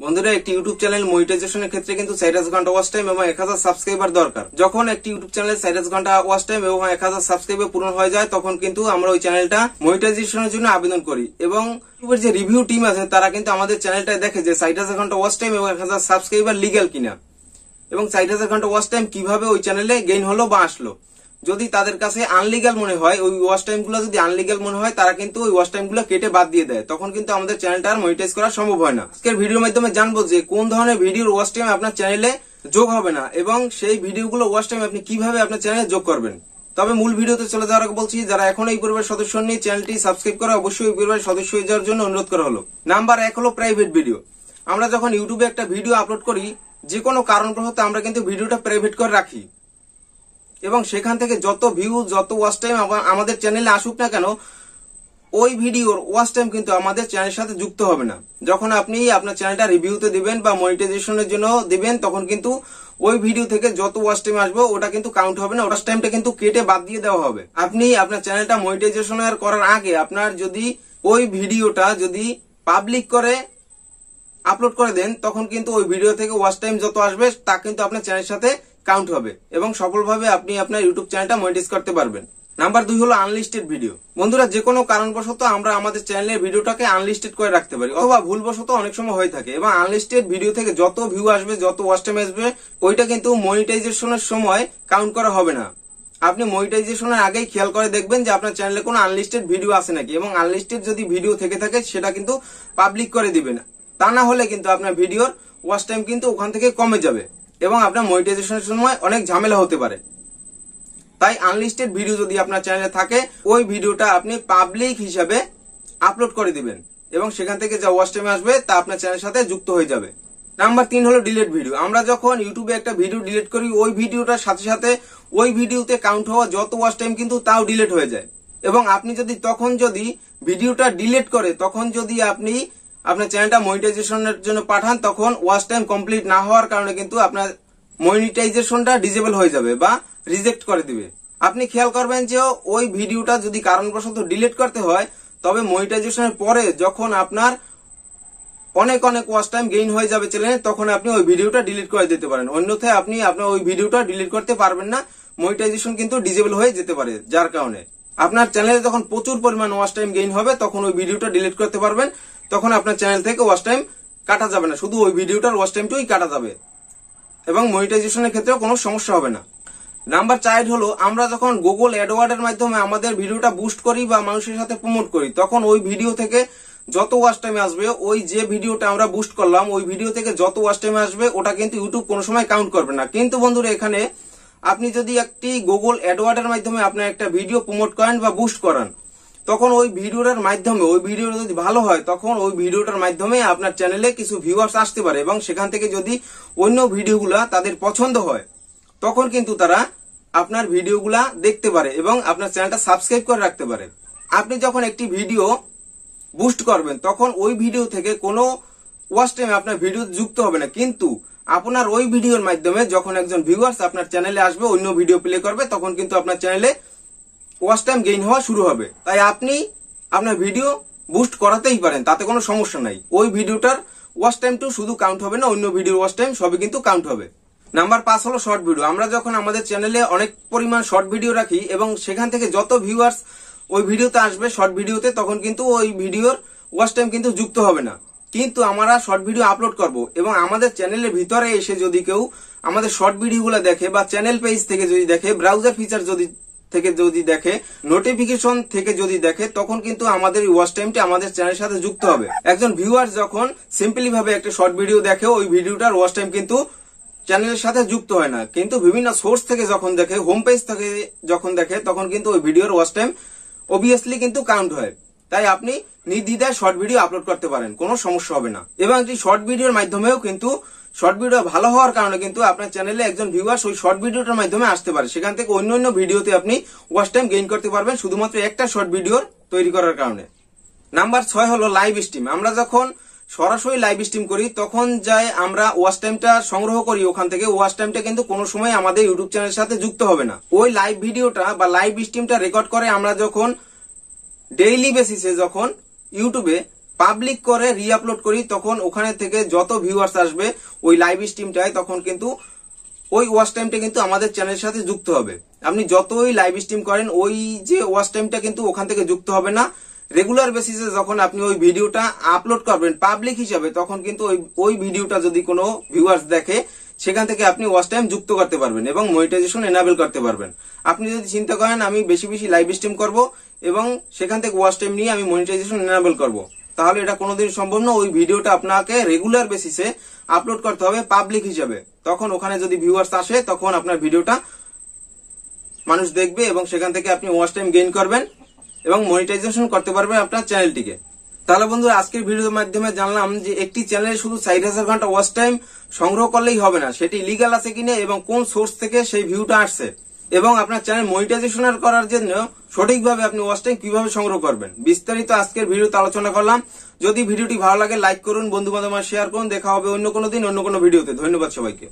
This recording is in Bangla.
বন্ধুরা একটি ইউটিউব চ্যানেল মনিটাইজেশনের ক্ষেত্রে কিন্তু 4000 ঘন্টা ওয়াচ টাইম এবং 1000 সাবস্ক্রাইবার দরকার। যখন একটি ইউটিউব চ্যানেলে 4000 ঘন্টা ওয়াচ টাইম এবং 1000 সাবস্ক্রাইবার পূরণ হয়ে যায় তখন কিন্তু আমরা ওই চ্যানেলটা মনিটাইজেশনের জন্য আবেদন করি এবং ইউটিউবের যে রিভিউ টিম আছে তারা কিন্তু আমাদের চ্যানেলটা দেখে যে 4000 ঘন্টা ওয়াচ টাইম এবং 1000 সাবস্ক্রাইবার লিগ্যাল কিনা এবং 4000 ঘন্টা ওয়াচ টাইম কিভাবে ওই চ্যানেলে গেইন হলো বা আসলো। যদি তাদের কাছে আনলিগাল মনে হয়, ওই ওয়াচ টাইম গুলো যদি আনলিগাল মনে হয়, তারা কিন্তু ওই ওয়াচ টাইম গুলো কেটে বাদ দিয়ে দেয়, তখন কিন্তু আমাদের চ্যানেলটা আর মনিটাইজ করা সম্ভব হয় না। আজকের ভিডিওর মাধ্যমে জানবো যে কোন ধরনের ভিডিওর ওয়াচ টাইম আপনার চ্যানেলে যোগ হবে না এবং সেই ভিডিওগুলো ওয়াচ টাইম আপনি কিভাবে আপনার চ্যানেলে যোগ করবেন। তবে মূল ভিডিওতে চলে যাওয়ার আগে বলছি, যারা এখন এই পরিবারের সদস্য নেই চ্যানেলটি সাবস্ক্রাইব করে অবশ্যই এই পরিবারের সদস্য হয়ে যাওয়ার জন্য অনুরোধ করা হলো। নাম্বার 1 হলো প্রাইভেট ভিডিও। আমরা যখন ইউটিউবে একটা ভিডিও আপলোড করি, যে কোনো কারণবশত আমরা কিন্তু ভিডিওটা প্রাইভেট করে রাখি এবং সেখান থেকে যত ভিউ যত ওয়াচ টাইম আমাদের চ্যানেলে আসুক না কেন, ওই ভিডিওর ওয়াচ টাইম কিন্তু আমাদের চ্যানেলের সাথে যুক্ত হবে না। যখন আপনি আপনার চ্যানেলটা রিভিউতে দিবেন বা মনিটাইজেশনের জন্য দিবেন, তখন কিন্তু ওই ভিডিও থেকে যত ওয়াচ টাইম আসবে ওটা কিন্তু কাউন্ট হবে না, ওয়াচ টাইমটা কিন্তু কেটে বাদ দিয়ে দেওয়া হবে। আপনি আপনার চ্যানেলটা মনিটাইজেশন করার আগে আপনার যদি ওই ভিডিওটা যদি পাবলিক করে আপলোড করে দেন, তখন কিন্তু ওই ভিডিও থেকে ওয়াচ টাইম যত আসবে তা কিন্তু আপনার চ্যানেলের সাথে কাউন্ট হবে এবং সফলভাবে আপনি আপনার ইউটিউব চ্যানেলটা মনিটাইজ করতে পারবেন। নাম্বার 2 হলো আনলিস্টেড ভিডিও। বন্ধুরা যে কোনো কারণবশত আমরা আমাদের চ্যানেলের ভিডিওটাকে আনলিস্টেড করে রাখতে পারি অথবা ভুলবশত অনেক সময় হয়ে থাকে এবং আনলিস্টেড ভিডিও থেকে যত ভিউ আসবে যত ওয়াচ টাইম আসবে ওইটা কিন্তু মনিটাইজেশনের সময় কাউন্ট করা হবে না। আপনি মনিটাইজেশনের আগেই খেয়াল করে দেখবেন যে আপনার চ্যানেলে কোনো আনলিস্টেড ভিডিও আছে নাকি এবং আনলিস্টেড যদি ভিডিও থেকে থাকে সেটা কিন্তু পাবলিক করে দিবেন। তা না হলে কিন্তু আপনার ভিডিওর ওয়াচ টাইম কিন্তু ওখান থেকে কমে যাবে এবং আপনার মনিটাইজেশনের সময় অনেক ঝামেলা হতে পারে। তাই আনলিস্টেড ভিডিও যদি আপনার চ্যানেলে থাকে, ওই ভিডিওটা আপনি পাবলিক হিসাবে আপলোড করে দিবেন এবং সেখান থেকে যা ওয়াচ টাইম আসবে তা আপনার চ্যানেলের সাথে যুক্ত হয়ে যাবে। নাম্বার 3 হলো ডিলিট ভিডিও। আমরা যখন ইউটিউবে একটা ভিডিও ডিলিট করি, ওই ভিডিওটার সাথে সাথে ওই ভিডিওতে কাউন্ট হওয়া যত ওয়াচ টাইম কিন্তু তাও ডিলিট হয়ে যায় এবং আপনি যদি তখন যদি ভিডিওটা ডিলিট করে তখন যদি আপনি আপনার চ্যানেলটা মনিটাইজেশনের জন্য পাঠান, তখন ওয়াচ টাইম কমপ্লিট না হওয়ার কারণে কিন্তু আপনার মনিটাইজেশনটা ডিসেবল হয়ে যাবে বা রিজেক্ট করে দিবে। আপনি খেয়াল করবেন যে ওই ভিডিওটা যদি কারণবশত ডিলিট করতে হয়, তবে মনিটাইজেশনের পরে যখন আপনার অনেক ওয়াচ টাইম গেইন হয়ে যাবে চ্যানেলে, তখন আপনি ওই ভিডিওটা ডিলিট করে দিতে পারেন। অন্যথায় আপনি আপনার ওই ভিডিওটা ডিলিট করতে পারবেন না, মনিটাইজেশন কিন্তু ডিসেবল হয়ে যেতে পারে। যার কারণে আপনার চ্যানেলে যখন প্রচুর পরিমাণ ওয়াচ টাইম গেইন হবে তখন ওই ভিডিওটা ডিলিট করতে পারবেন, তখন আপনার চ্যানেল থেকে ওয়াচ টাইম কাটা যাবে না, শুধু ওই ভিডিওটার ওয়াচ টাইমটাই কাটা যাবে এবং মনিটাইজেশনের ক্ষেত্রেও কোনো সমস্যা হবে না। নাম্বার 4 হলো আমরা যখন গুগল অ্যাডওয়ার্ডের মাধ্যমে আমাদের ভিডিওটা বুস্ট করি বা মানুষের সাথে প্রমোট করি, তখন ওই ভিডিও থেকে যত ওয়াচ টাইম আসবে, ওই যে ভিডিওটা আমরা বুস্ট করলাম ওই ভিডিও থেকে যত ওয়াচ টাইম আসবে ওটা কিন্তু ইউটিউব কোনো সময় কাউন্ট করবে না। কিন্তু বন্ধুরা এখানে আপনি যদি একটি গুগল অ্যাডওয়ার্ডের মাধ্যমে আপনার একটা ভিডিও প্রমোট করেন বা বুস্ট করান, তখন ওই ভিডিওটার মাধ্যমে ওই ভিডিওটা যদি ভালো হয় তখন ওই ভিডিওটার মাধ্যমে আপনার চ্যানেলে কিছু ভিউয়ার্স আসতে পারে এবং সেখান থেকে যদি অন্য ভিডিওগুলা তাদের পছন্দ হয় তখন কিন্তু তারা আপনার ভিডিওগুলা দেখতে পারে এবং আপনার চ্যানেলটা সাবস্ক্রাইব করে রাখতে পারে। আপনি যখন একটি ভিডিও বুস্ট করবেন তখন ওই ভিডিও থেকে কোনো ওয়াচ টাইম আপনার ভিডিও যুক্ত হবে না, কিন্তু আপনার ওই ভিডিওর মাধ্যমে যখন একজন ভিউয়ার্স আপনার চ্যানেলে আসবে অন্য ভিডিও প্লে করবে, তখন কিন্তু আপনার চ্যানেলে ওয়াচ টাইম গেইন হওয়া শুরু হবে। তাই আপনি আপনার ভিডিও বুস্ট করাতেই পারেন, তাতে কোনো সমস্যা নাই। ওই ভিডিওটার ওয়াচ টাইমটাও শুধু কাউন্ট হবে না, অন্য ভিডিওর ওয়াচ টাইম সবই কিন্তু কাউন্ট হবে। নাম্বার 5 হলো শর্ট ভিডিও। আমরা যখন আমাদের চ্যানেলে অনেক পরিমাণ শর্ট ভিডিও রাখি এবং সেখান থেকে যত ভিউয়ার্স ওই ভিডিওতে আসবে শর্ট ভিডিওতে, তখন কিন্তু ওই ভিডিওর ওয়াচ টাইম কিন্তু যুক্ত হবে না। কিন্তু আমরা শর্ট ভিডিও আপলোড করব এবং আমাদের চ্যানেলের ভিতরে এসে যদি কেউ আমাদের শর্ট ভিডিওগুলো দেখে বা চ্যানেল পেজ থেকে যদি দেখে, ব্রাউজার ফিচার থেকে যদি দেখে, নোটিফিকেশন থেকে যদি দেখে, তখন কিন্তু আমাদের ওয়াচ টাইমটা আমাদের চ্যানেলের সাথে যুক্ত হবে। একজন ভিউয়ার যখন সিম্পলি ভাবে একটা শর্ট ভিডিও দেখে, ওই ভিডিওটার ওয়াচ টাইম কিন্তু চ্যানেলের সাথে যুক্ত হয় না, কিন্তু বিভিন্ন সোর্স থেকে যখন দেখে, হোম পেজ থেকে যখন দেখে, তখন কিন্তু ওই ভিডিওর ওয়াচ টাইম অবভিয়াসলি কিন্তু কাউন্ট হয়। তাই আপনি নির্দ্বিধায় শর্ট ভিডিও আপলোড করতে পারেন, কোনো সমস্যা হবে না। এবং এই শর্ট ভিডিওর মাধ্যমেও কিন্তু শর্ট ভিডিও ভালো হওয়ার কারণে কিন্তু আপনার চ্যানেলে একজন ভিউয়ার্স ওই শর্ট ভিডিওটার মাধ্যমে আসতে পারে, সেখান থেকে অন্য ভিডিওতে আপনি ওয়াচ টাইম গেইন করতে পারবেন শুধুমাত্র একটা শর্ট ভিডিওর তৈরি করার কারণে। নাম্বার 6 হলো লাইভ স্ট্রিম। আমরা যখন সরাসরি লাইভ স্ট্রিম করি তখন যাই আমরা ওয়াচ টাইমটা সংগ্রহ করি, ওখান থেকে ওয়াচ টাইমটা কিন্তু কোনো সময় আমাদের ইউটিউব চ্যানেলের সাথে যুক্ত হবে না। ওই লাইভ ভিডিওটা বা লাইভ স্ট্রিমটা রেকর্ড করে আমরা যখন ডেইলি বেসিসে যখন ইউটিউবে পাবলিক করে রিআপলোড করি, তখন ওখানে থেকে যত ভিউয়ার্স আসবে ওই লাইভ স্ট্রিমটায়, তখন কিন্তু ওই ওয়াচ টাইমটা কিন্তু আমাদের চ্যানেলের সাথে যুক্ত হবে। আপনি যতই লাইভ স্ট্রিম করেন ওই যে ওয়াচ টাইমটা কিন্তু ওখান থেকে যুক্ত হবে না। রেগুলার বেসিসে যখন আপনি ওই ভিডিওটা আপলোড করবেন পাবলিক হিসাবে, তখন কিন্তু ওই ভিডিওটা যদি কোনো ভিউয়ার্স দেখে, সেখান থেকে আপনি ওয়াচ টাইম যুক্ত করতে পারবেন এবং মনিটাইজেশন এনাবেল করতে পারবেন। আপনি যদি চিন্তা করেন আমি বেশি বেশি লাইভ স্ট্রিম করব এবং সেখান থেকে ওয়াচ টাইম নিয়ে আমি মনিটাইজেশন এনাবেল করব, তাহলে এটা কোনোদিন সম্ভব না। ওই ভিডিওটা আপনাকে রেগুলার বেসিসে আপলোড করতে হবে পাবলিক হিসাবে। তখন ওখানে যদি ভিউয়ার্স আসে, তখন আপনার ভিডিওটা মানুষ দেখবে এবং সেখান থেকে আপনি ওয়াচ টাইম গেইন করবেন এবং মনিটাইজেশন করতে পারবেন আপনার চ্যানেলটিকে। তাহলে বন্ধুরা, আজকের ভিডিওর মাধ্যমে জানলাম যে একটি চ্যানেলে শুধু 60,000 ঘন্টা ওয়াচ টাইম সংগ্রহ করলেই হবে না, সেটি লিগাল আছে কিনা এবং কোন সোর্স থেকে সেই ভিউটা আসছে, এবং আপনার চ্যানেল মনিটাইজেশন করার জন্য সঠিকভাবে আপনি ওয়াচ টাইম কিভাবে সংগ্রহ করবেন, বিস্তারিত আজকের ভিডিওতে আলোচনা করলাম। যদি ভিডিওটি ভালো লাগে লাইক করুন, বন্ধু বান্ধব শেয়ার করুন। দেখা হবে অন্য কোনো দিন অন্য কোনো ভিডিওতে। ধন্যবাদ সবাইকে।